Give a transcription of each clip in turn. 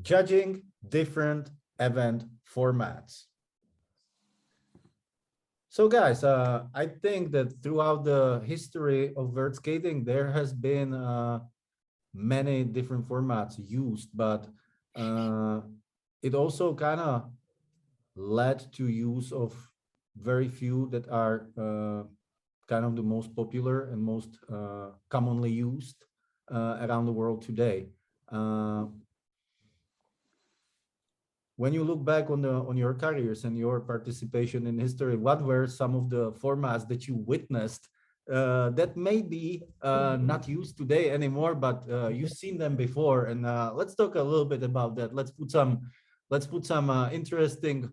judging different event formats. So guys, I think that throughout the history of vert skating, there has been many different formats used, but it also kind of led to use of very few that are kind of the most popular and most commonly used around the world today. When you look back on your careers and your participation in history, what were some of the formats that you witnessed that may be not used today anymore, but you've seen them before? And let's talk a little bit about that. Let's put some interesting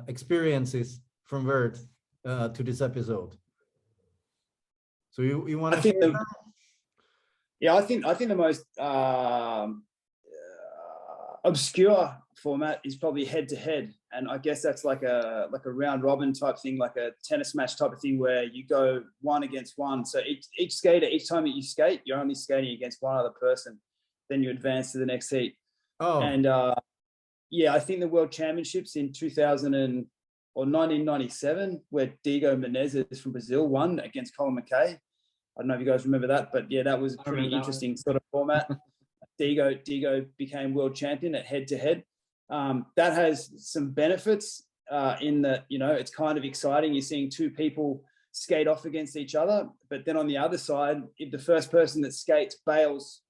experiences from Vert to this episode. So you want to share them? Yeah, I think the most obscure format is probably head to head, and I guess that's like a round robin type thing, like a tennis match type of thing, where you go one against one. So each skater, each time that you skate, you're only skating against one other person. Then you advance to the next heat. Oh. And yeah, I think the World Championships in 1997, where Diego Menezes from Brazil won against Colin McKay. I don't know if you guys remember that, but yeah, that was a pretty interesting sort of format. Diego became world champion at head to head. That has some benefits in that, you know, it's kind of exciting. You're seeing two people skate off against each other, but then on the other side, if the first person that skates bails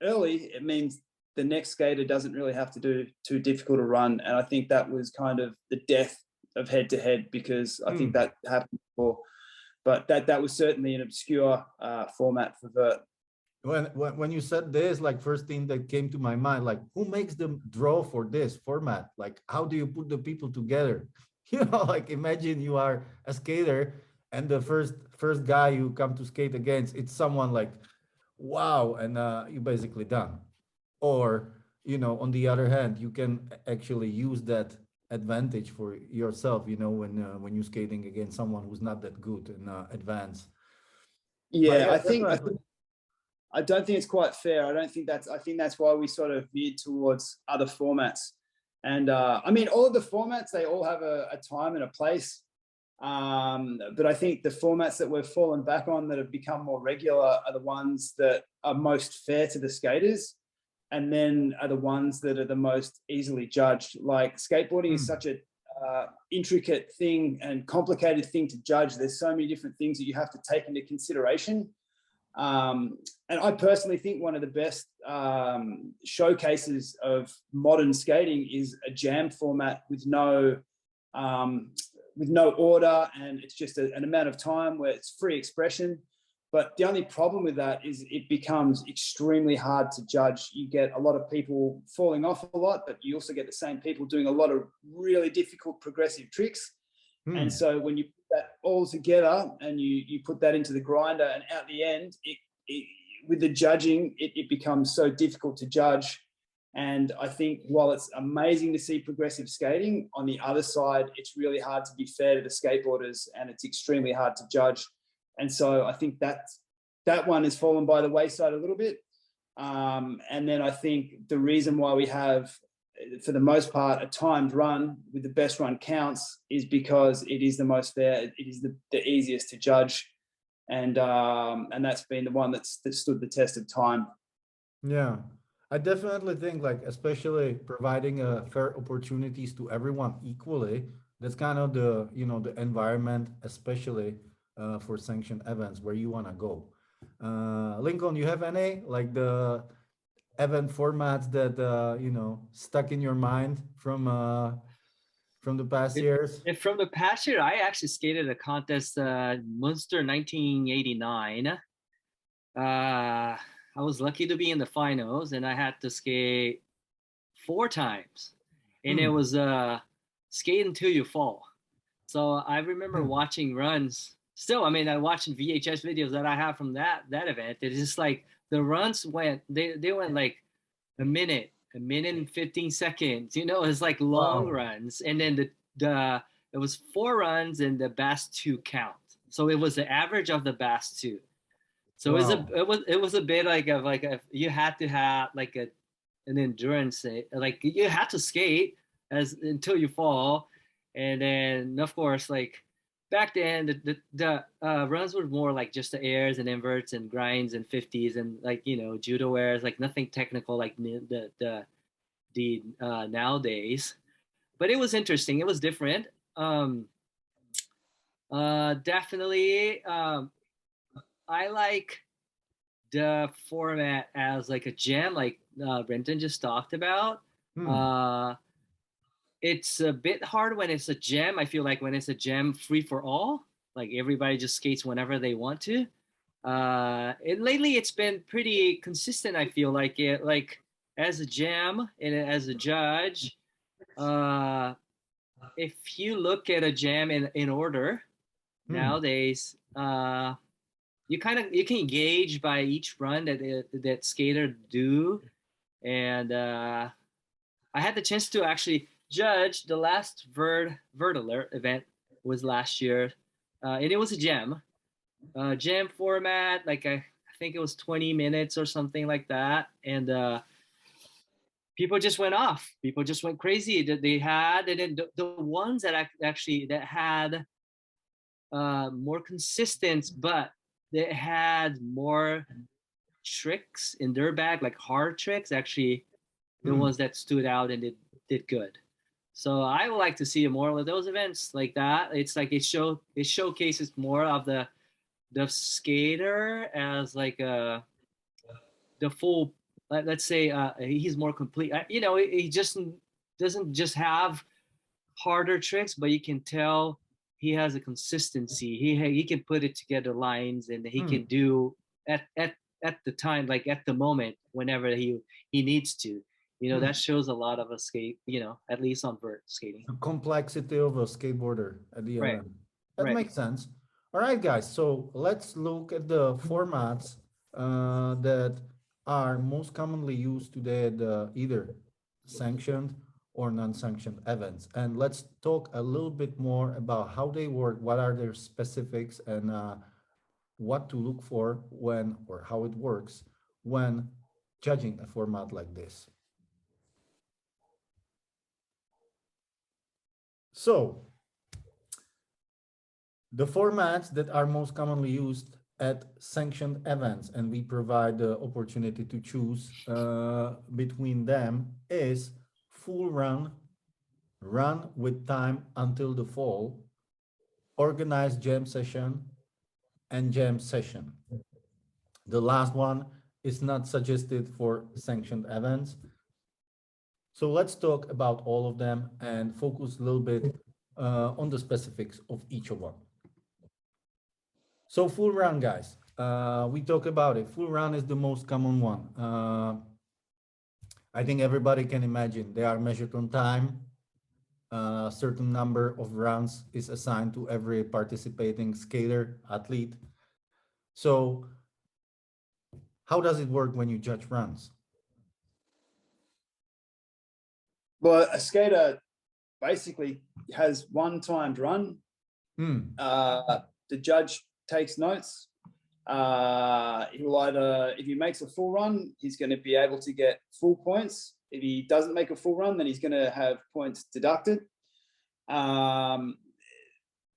early, it means the next skater doesn't really have to do too difficult a run. And I think that was kind of the death of head to head, because I think that happened before. But that was certainly an obscure format for vert. When you said this, like, first thing that came to my mind, like, who makes the draw for this format? Like, how do you put the people together? You know, like, imagine you are a skater and the first guy you come to skate against, it's someone like, wow, and you're basically done. Or, you know, on the other hand, you can actually use that advantage for yourself, you know, when you're skating against someone who's not that good in advance. Yeah, I don't think it's quite fair. I think that's why we sort of veered towards other formats. And I mean, all of the formats, they all have a time and a place. But I think the formats that we've fallen back on that have become more regular are the ones that are most fair to the skaters, and then are the ones that are the most easily judged. Like, skateboarding is such a intricate thing and complicated thing to judge. There's so many different things that you have to take into consideration. And I personally think one of the best showcases of modern skating is a jam format with no order, and it's just an amount of time where it's free expression. But the only problem with that is it becomes extremely hard to judge. You get a lot of people falling off a lot, but you also get the same people doing a lot of really difficult progressive tricks. And so when you put that all together and you put that into the grinder, and at the end, with the judging, it becomes so difficult to judge. And I think while it's amazing to see progressive skating, on the other side, it's really hard to be fair to the skateboarders, and it's extremely hard to judge. And so I think that one has fallen by the wayside a little bit. And then I think the reason why we have, for the most part, a timed run with the best run counts is because it is the most fair. It is the easiest to judge. And that's been the one that stood the test of time. Yeah, I definitely think, like, especially providing fair opportunities to everyone equally, that's kind of the, you know, the environment, especially for sanctioned events, where you want to go. Lincoln, you have any, like, the event formats that you know, stuck in your mind from the past years? From the past year, I actually skated a contest, Munster 1989. I was lucky to be in the finals, and I had to skate 4 times, and it was skate until you fall. So I remember watching runs. Still, I mean, I watched VHS videos that I have from that event. It's just like the runs went, they went like a minute and 15 seconds. You know, it's like long runs, and then it was 4 runs and the best 2 count. So it was the average of the best 2. So it was a bit like you had to have like a an endurance. Like you have to skate as until you fall, and then of course like back then the runs were more like just the airs and inverts and grinds and 50s and like judo airs, like nothing technical like the nowadays. But it was interesting. It was different. Definitely. I like the format as like a jam, like Brenton just talked about. Hmm. Uh, it's a bit hard when it's a jam. I feel like when it's a jam free for all, like everybody just skates whenever they want to. Lately it's been pretty consistent. I feel like it, like as a jam and as a judge. Uh, if you look at a jam in order Hmm. nowadays, you can gauge by each run that skater do, and I had the chance to actually judge the last Vert Alert event was last year, and it was a jam format. Like I think it was 20 minutes or something like that, and people just went off. People just went crazy. That they had, and then the ones that actually that had more consistent, but they had more tricks in their bag, like hard tricks. Actually, the Hmm. ones that stood out and did good. So I would like to see more of those events like that. It's like it showcases more of the skater as like the full. Let's say he's more complete. He just doesn't just have harder tricks, but you can tell he has a consistency. He can put it together lines, and he Hmm. can do at the time, like at the moment, whenever he needs to. Hmm. That shows a lot of a skate. At least on vert skating. The complexity of a skateboarder at the Right. end. That Right. makes sense. All right, guys. So let's look at the formats that are most commonly used today at either sanctioned or non-sanctioned events. And let's talk a little bit more about how they work, what are their specifics, and what to look for when or how it works when judging a format like this. So the formats that are most commonly used at sanctioned events, and we provide the opportunity to choose between them, is full run, run with time until the fall, organized jam session, and jam session. The last one is not suggested for sanctioned events. So let's talk about all of them and focus a little bit on the specifics of each of them. So full run, guys. We talk about it. Full run is the most common one. I think everybody can imagine they are measured on time. A certain number of rounds is assigned to every participating skater, athlete. So how does it work when you judge runs? Well, a skater basically has one timed run. Hmm. The judge takes notes. He'll either, if he makes a full run, he's going to be able to get full points. If he doesn't make a full run, then he's going to have points deducted.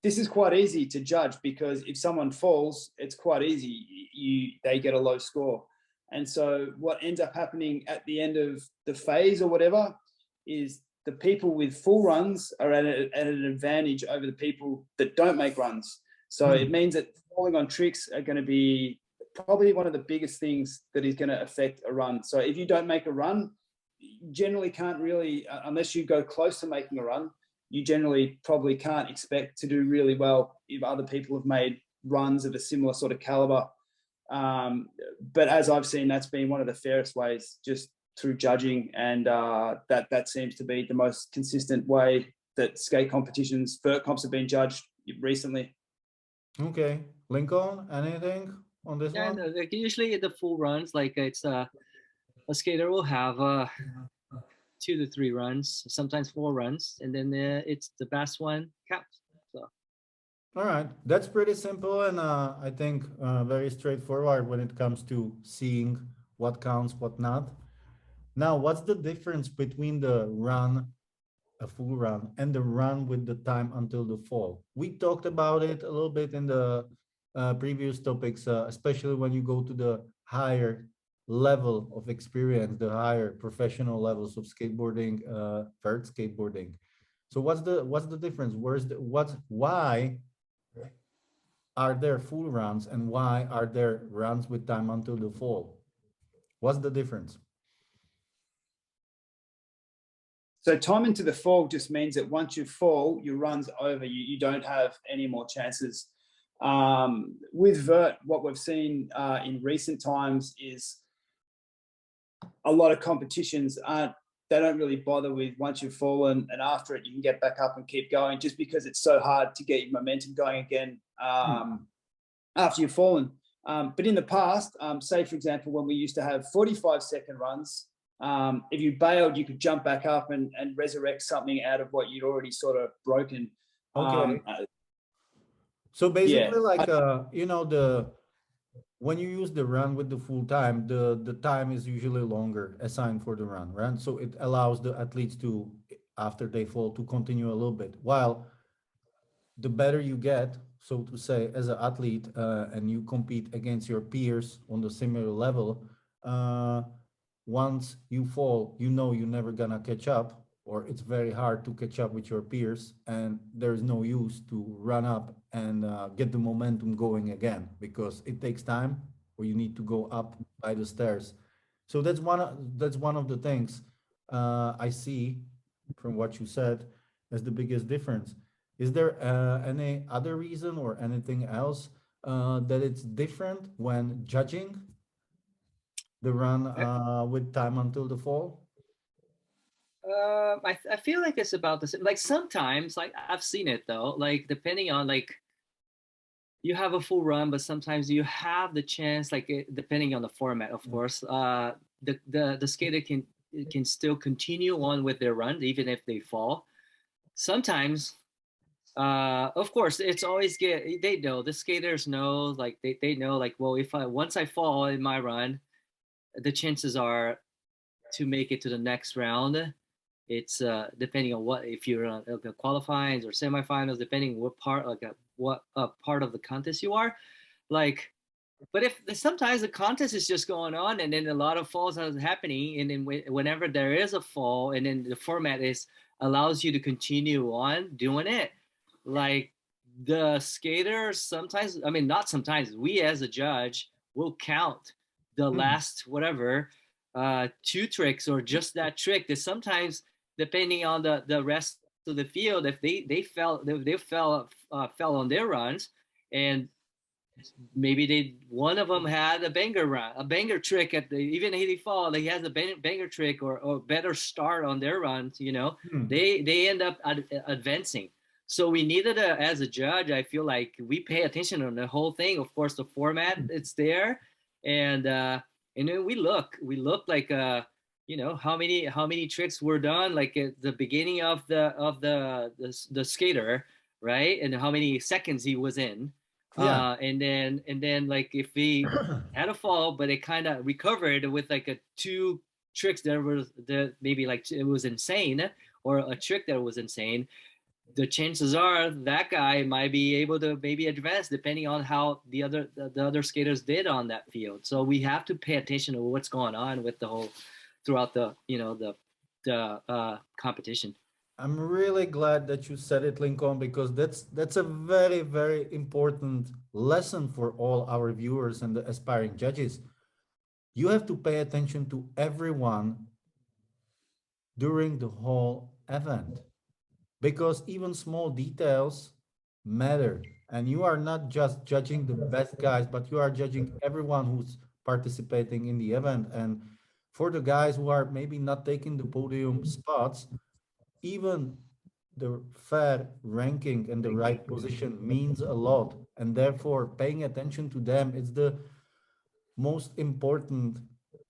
This is quite easy to judge because if someone falls, it's quite easy. They get a low score. And so what ends up happening at the end of the phase or whatever is the people with full runs are at an advantage over the people that don't make runs. So it means that falling on tricks are going to be probably one of the biggest things that is going to affect a run. So if you don't make a run, you generally can't really, unless you go close to making a run, you generally probably can't expect to do really well if other people have made runs of a similar sort of caliber. But as I've seen, that's been one of the fairest ways, just through judging, and that seems to be the most consistent way that skate competitions, vert comps, have been judged recently. Okay. Lincoln, anything on this And one? like usually the full runs, like it's a skater will have 2 to 3 runs, sometimes 4 runs, and then it's the best one counts. So All right, that's pretty simple and I think very straightforward when it comes to seeing what counts, what not. Now, what's the difference between the run, a full run, and the run with the time until the fall? We talked about it a little bit in the previous topics, especially when you go to the higher level of experience, the higher professional levels of skateboarding, vert skateboarding. So what's the difference? Why are there full runs and why are there runs with time until the fall? What's the difference? So time into the fall just means that once you fall, your run's over. You don't have any more chances. With vert, what we've seen in recent times is a lot of competitions they don't really bother with once you've fallen, and after it you can get back up and keep going, just because it's so hard to get your momentum going again after you've fallen. But in the past, say for example, when we used to have 45-second runs, if you bailed, you could jump back up and resurrect something out of what you'd already sort of broken. Okay. So Yeah. basically, like when you use the run with the full time, the time is usually longer assigned for the run, right? So it allows the athletes to, after they fall, to continue a little bit. While the better you get, so to say, as an athlete, and you compete against your peers on the similar level, uh, once you fall, you know you're never gonna catch up, or it's very hard to catch up with your peers, and there's no use to run up and get the momentum going again because it takes time, or you need to go up by the stairs. So that's one of the things I see from what you said as the biggest difference. Is there any other reason or anything else that it's different when judging the run with time until the fall? I feel like it's about the same. Like sometimes, like I've seen it though. Like depending on like you have a full run, but sometimes you have the chance. Like depending on the format, of course. The skater can still continue on with their run even if they fall. Sometimes, of course, it's always they know, the skaters know, like they know, like, well, if I once I fall in my run, the chances are to make it to the next round. It's depending on what, if you're on the qualifying or semifinals, depending what part, like what part of the contest you are. Like, but if sometimes the contest is just going on and then a lot of falls are happening, and then whenever there is a fall, and then the format is allows you to continue on doing it, like the skaters sometimes, I mean, not sometimes, we as a judge will count the Hmm. last whatever two tricks or just that trick. That sometimes, depending on the rest of the field, if they fell on their runs, and maybe one of them had a banger run, a banger trick at the, even if he fall, he has a banger trick or better start on their runs. Hmm. They end up advancing. So we needed as a judge, I feel like we pay attention on the whole thing. Of course, the format it's there, and then we look like how many tricks were done, like at the beginning of the skater, right, and how many seconds he was in, Yeah. and then like if he had a fall, but it kind of recovered with like a two tricks that was the maybe like it was insane, or a trick that was insane, the chances are that guy might be able to maybe advance depending on how the other skaters did on that field. So we have to pay attention to what's going on with the whole throughout the competition. I'm really glad that you said it, Lincoln, because that's a very, very important lesson for all our viewers and the aspiring judges. You have to pay attention to everyone during the whole event because even small details matter. And you are not just judging the best guys, but you are judging everyone who's participating in the event. And for the guys who are maybe not taking the podium spots, even the fair ranking and the right position means a lot. And therefore, paying attention to them is the most important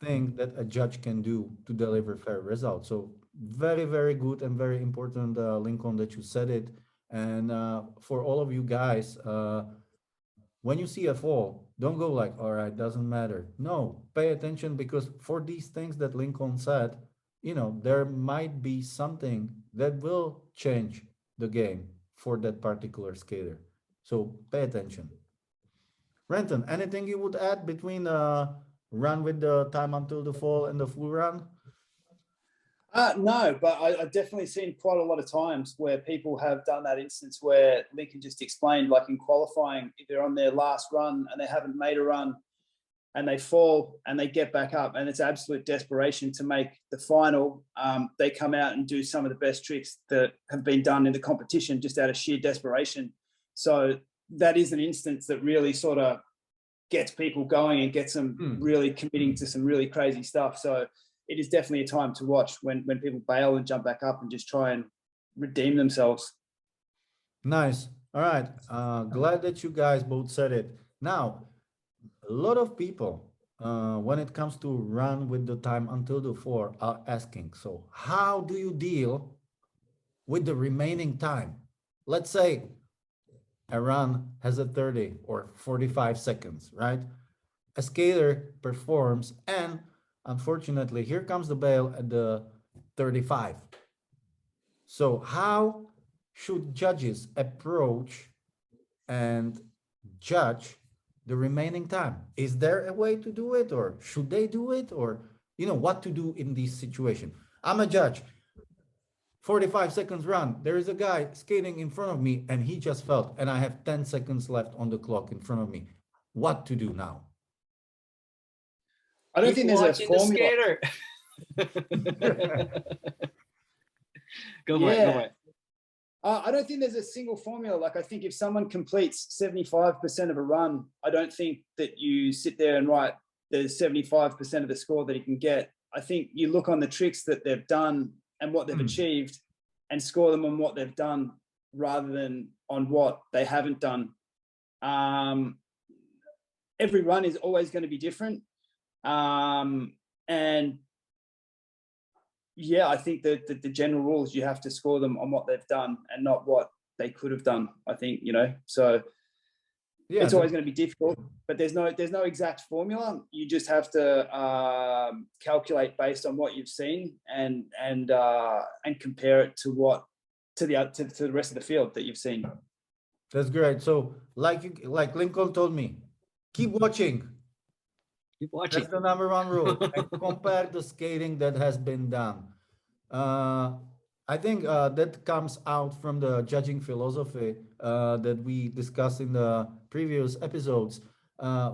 thing that a judge can do to deliver fair results. So very, very good and very important, Lincoln, that you said it. And for all of you guys, when you see a fall, Don't go like, all right, doesn't matter. No, pay attention, because for these things that Lincoln said, there might be something that will change the game for that particular skater. So pay attention. Renton, anything you would add between run with the time until the fall and the full run? No, but I've definitely seen quite a lot of times where people have done that instance where Lincoln just explained, like in qualifying, if they're on their last run and they haven't made a run and they fall and they get back up and it's absolute desperation to make the final, they come out and do some of the best tricks that have been done in the competition just out of sheer desperation. So that is an instance that really sort of gets people going and gets them really committing to some really crazy stuff. So it is definitely a time to watch when people bail and jump back up and just try and redeem themselves. Nice. All right. Glad that you guys both said it. Now, a lot of people, when it comes to run with the time until the four, are asking, so how do you deal with the remaining time? Let's say a run has a 30 or 45 seconds, right? A skater performs, and unfortunately, here comes the bail at the 35. So how should judges approach and judge the remaining time? Is there a way to do it, or should they do it, or what to do in this situation? I'm a judge. 45 seconds run. There is a guy skating in front of me and he just fell, and I have 10 seconds left on the clock in front of me. What to do now? I don't Keep think there's a watching the formula. skater. Go for it. Go Yeah. for it. I don't think there's a single formula. Like, I think if someone completes 75% of a run, I don't think that you sit there and write the 75% of the score that he can get. I think you look on the tricks that they've done and what they've achieved and score them on what they've done rather than on what they haven't done. Every run is always going to be different. And yeah, I think that the general rule is you have to score them on what they've done and not what they could have done. I think, so yeah, it's always going to be difficult, but there's no exact formula. You just have to calculate based on what you've seen and compare it to the rest of the field that you've seen. That's great. So like Lincoln told me, keep watching. Keep watching. That's the number one rule. And compare the skating that has been done. I think that comes out from the judging philosophy that we discussed in the previous episodes.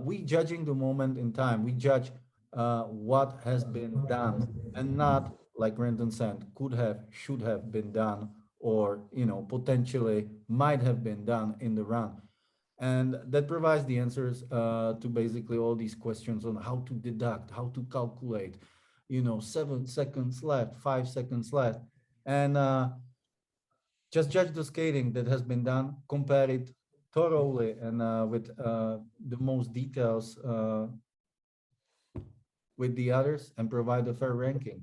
We judging the moment in time. We judge what has been done, and not, like Renton said, could have, should have been done, or potentially might have been done in the run. And that provides the answers to basically all these questions on how to deduct, how to calculate, 7 seconds left, 5 seconds left. And just judge the skating that has been done, compare it thoroughly and with the most details with the others, and provide a fair ranking.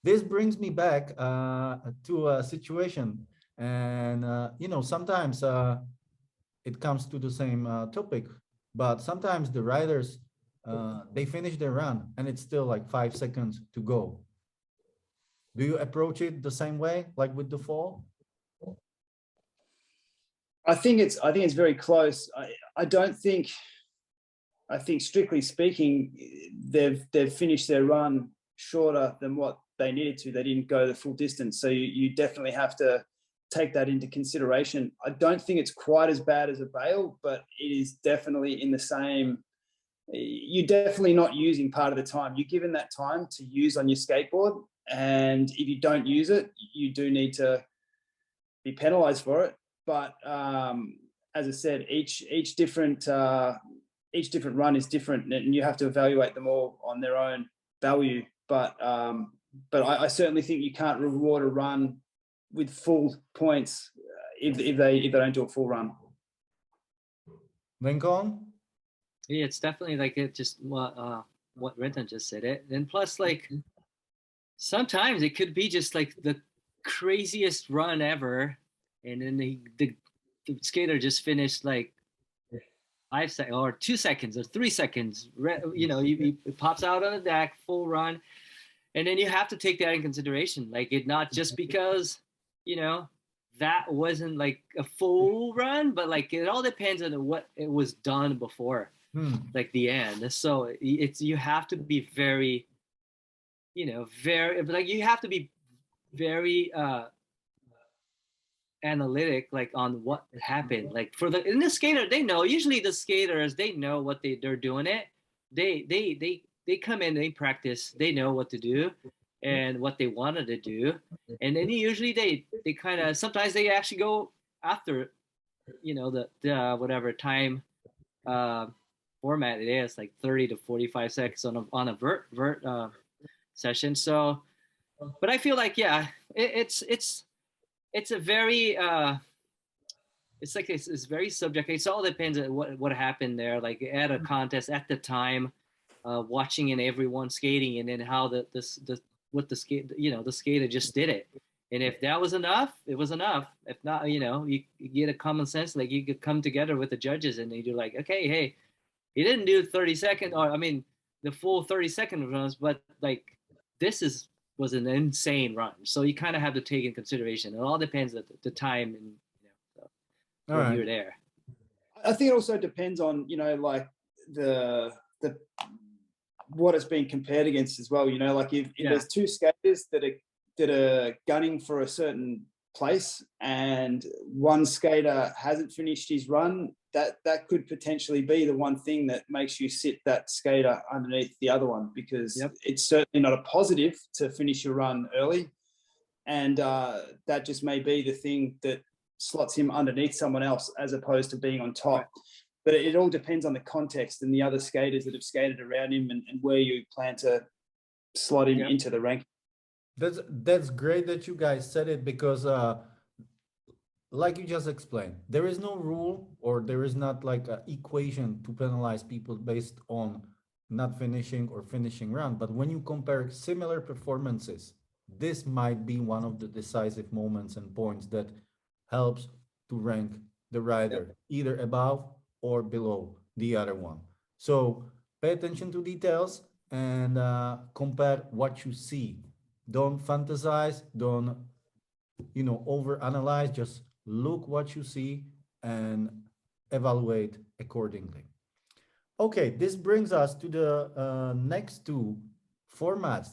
This brings me back to a situation. And, sometimes it comes to the same topic, but sometimes the riders, they finish their run and it's still like 5 seconds to go. Do you approach it the same way, like with the fall? I think it's very close. I think strictly speaking, they've finished their run shorter than what they needed to. They didn't go the full distance. So you definitely have to take that into consideration. I don't think it's quite as bad as a bail, but it is definitely in the same. You're definitely not using part of the time. You're given that time to use on your skateboard. And if you don't use it, you do need to be penalized for it. But as I said, each different run is different, and you have to evaluate them all on their own value. But I certainly think you can't reward a run with full points if they don't do a full run. Lincoln? Yeah, it's definitely like it just what Renton just said it. And plus, like, sometimes it could be just like the craziest run ever, and then the skater just finished like 5 seconds or 2 seconds or 3 seconds. You know, it pops out on the deck, full run, and then you have to take that in consideration. Like it not just because, you know, that wasn't like a full run, but like it all depends on what it was done before, like the end. So it's you have to be very, you know, very like you have to be very analytic like on what happened. Like for the in the skater, they know usually the skaters they know what they're doing it. They come in, they practice, they know what to do and what they wanted to do, and then usually they kind of sometimes they actually go after, you know, the whatever time uh, format it is, like 30 to 45 seconds on a vert session. So, but I feel like yeah, it's a very it's like it's very subjective. It all depends on what happened there, like at a contest at the time, watching and everyone skating, and then how the what the skate, you know, the skater just did it. And if that was enough, it was enough. If not, you know, you get a common sense, like you could come together with the judges and you're like, okay, hey, he didn't do 30 second, or I mean, the full 30-second runs, but like this was an insane run. So you kind of have to take in consideration. It all depends on the time and, you know, so All when right. you're there. I think it also depends on, you know, like the what it's being compared against as well. You know, like if there's two skaters that are gunning for a certain place and one skater hasn't finished his run, that could potentially be the one thing that makes you sit that skater underneath the other one, because it's certainly not a positive to finish your run early, and that just may be the thing that slots him underneath someone else as opposed to being on top. Right. But it all depends on the context and the other skaters that have skated around him, and where you plan to slot him into the rank. That's great that you guys said it, because like you just explained, there is no rule, or there is not like an equation to penalize people based on not finishing or finishing round. But when you compare similar performances, this might be one of the decisive moments and points that helps to rank the rider either above or below the other one. So pay attention to details and compare what you see. Don't fantasize, don't, you know, overanalyze, just look what you see and evaluate accordingly. Okay, this brings us to the next two formats